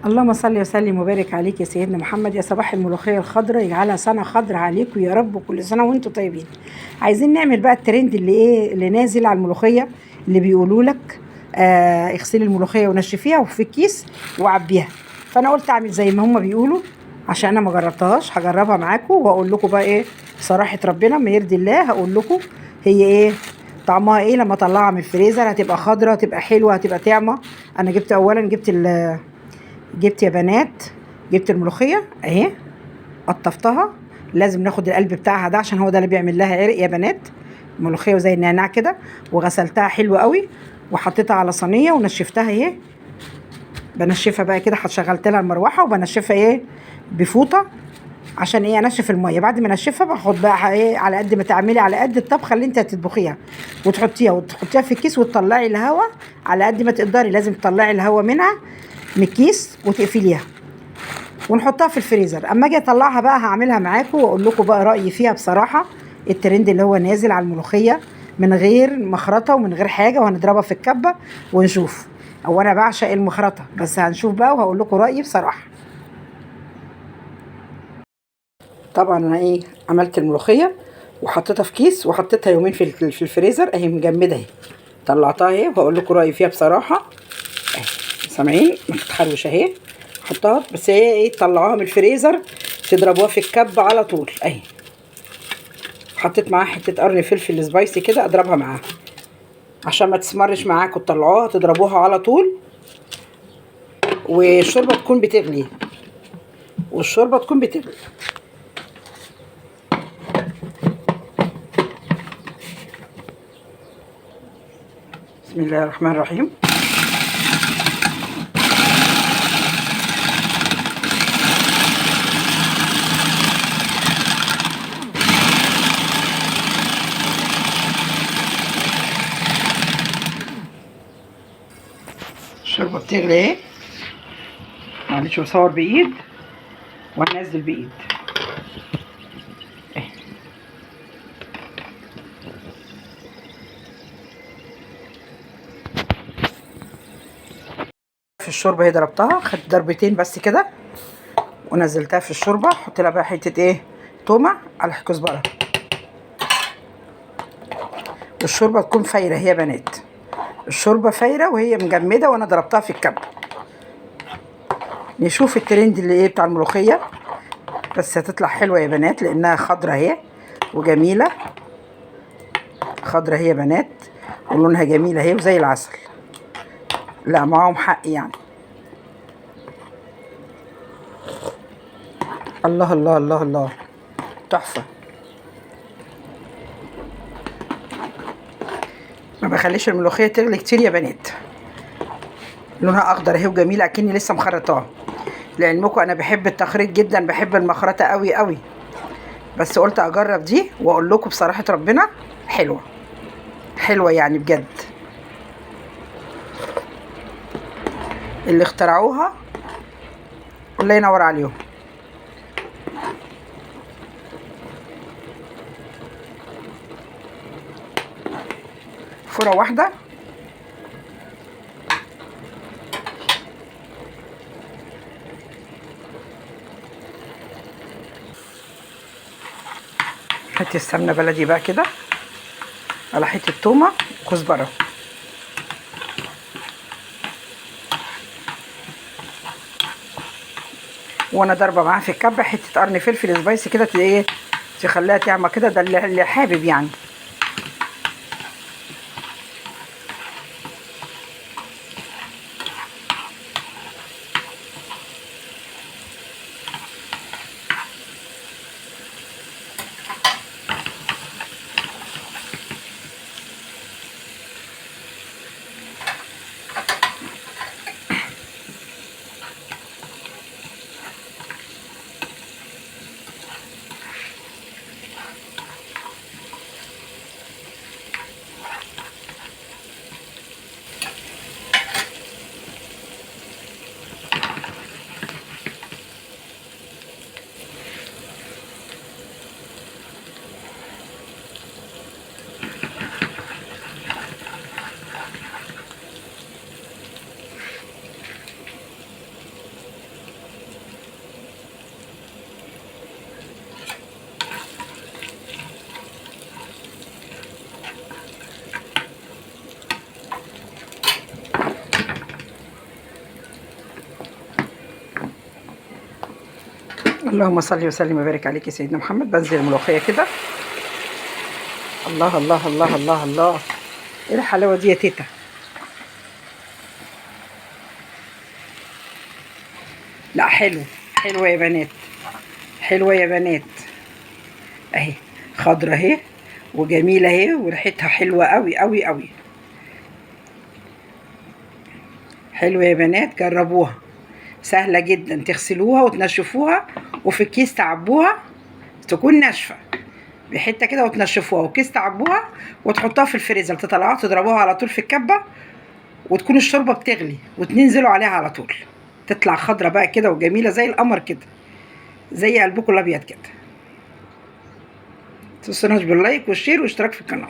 اللهم صل وسلم وبارك عليك يا سيدنا محمد. يا صباح الملوخيه الخضراء، يجعلها سنه خضراء عليكم يا رب، كل سنه وانتم طيبين. عايزين نعمل بقى الترند اللي نازل على الملوخيه، اللي بيقولوا لك اغسلي الملوخيه ونشفيها وفي الكيس وعبيها. فانا قلت اعمل زي ما هم بيقولوا، عشان انا ما جربتهاش. هجربها معاكم واقول لكم بقى ايه صراحه ربنا ما يرضي الله. هقول لكم هي ايه طعمها، ايه لما اطلعها من الفريزر. هتبقى خضراء، هتبقى حلوه، هتبقى طعمه. انا جبت يا بنات، جبت الملوخيه اهي، قطفتها. لازم ناخد القلب بتاعها ده، عشان هو ده اللي بيعمل لها عرق يا بنات. ملوخيه وزي النعناع كده. وغسلتها حلو قوي وحطيتها على صينيه ونشفتها اهي. بنشفها بقى كده، شغلت لها المروحه وبنشفها ايه بفوطه، عشان ايه انشف الميه. بعد ما انشفها باخد بقى ايه على قد ما تعملي، على قد الطبخه اللي انت هتطبخيها، وتحطيها في الكيس وتطلعي الهواء على قد ما تقدري. لازم تطلعي الهواء منها من الكيس وتقفليها ونحطها في الفريزر. اما اجي اطلعها بقى هعملها معاكم واقول لكم بقى رايي فيها بصراحه. الترند اللي هو نازل على الملوخيه من غير مخرطه ومن غير حاجه، وهنضربها في الكبه ونشوف. او انا بعشق المخرطه، بس هنشوف بقى وهقول لكم رايي بصراحه. طبعا انا ايه عملت الملوخيه وحطيتها في كيس وحطيتها يومين في الفريزر اهي مجمده اهي. طلعتها اهي وهقول لكم رايي فيها بصراحه اهي. سامعين ما تتحروش اهي. حطها بس هي ايه تطلعوها من الفريزر تضربوها في الكب على طول اهي. حطيت معاها حته قرن فلفل سبايسي كده اضربها معاها عشان ما تسمرش معاكم. تطلعوها تضربوها على طول، والشوربه تكون بتغلي. بسم الله الرحمن الرحيم. الشوربه بتغلي اهي. معلش بصور بايد وهنزل بايد اهي. في الشوربه هي ضربتها، خدت ضربتين بس كده ونزلتها في الشوربه. احط لها بقى حته ايه تومه على كزبره. والشوربه تكون فايره هي بنات، الشوربه فايره وهي مجمده وانا ضربتها في الكب. نشوف الترند اللي ايه بتاع الملوخيه، بس هتطلع حلوه يا بنات لانها خضره اهي وجميله. خضره هي يا بنات ولونها جميل اهي وزي العسل. لا معاهم حق يعني. الله الله الله الله، تحفه. ما بخليش الملوخيه تغلي كتير يا بنات. لونها اخضر اهي وجميله اكني لسه مخرطاها. لعلمكم انا بحب التخريط جدا، بحب المخرطه قوي قوي، بس قلت اجرب دي واقول لكم بصراحه ربنا حلوه حلوه يعني بجد. اللي اخترعوها الله ينور عليهم. فوره واحده حته سمنه بلدي بقى كده على حته تومه وكزبره. وانا ضاربه معاها في الكبه حته قرن فلفل سبايسي كده ايه تخليها تعمى كده. ده اللي حابب يعني. اللهم صل وسلم وبارك عليك يا سيدنا محمد. بنزل الملوخيه كده. الله الله الله الله الله، ايه الحلاوه دي يا تيتا؟ لا حلو، حلوه يا بنات، حلوه يا بنات اهي، خضره اهي وجميله اهي وريحتها حلوه قوي قوي قوي. حلوه يا بنات، جربوها، سهله جدا. تغسلوها وتنشفوها وفي الكيس تعبوها، تكون ناشفه بحته كده، وتنشفوها وكيس تعبوها وتحطوها في الفريزر، تطلعوها تضربوها على طول في الكبه، وتكون الشوربه بتغلي وتنزلوا عليها على طول، تطلع خضره بقى كده وجميله زي القمر كده، زي قلبكم الابيض كده. متنسوناش باللايك والشير واشتراك في القناه.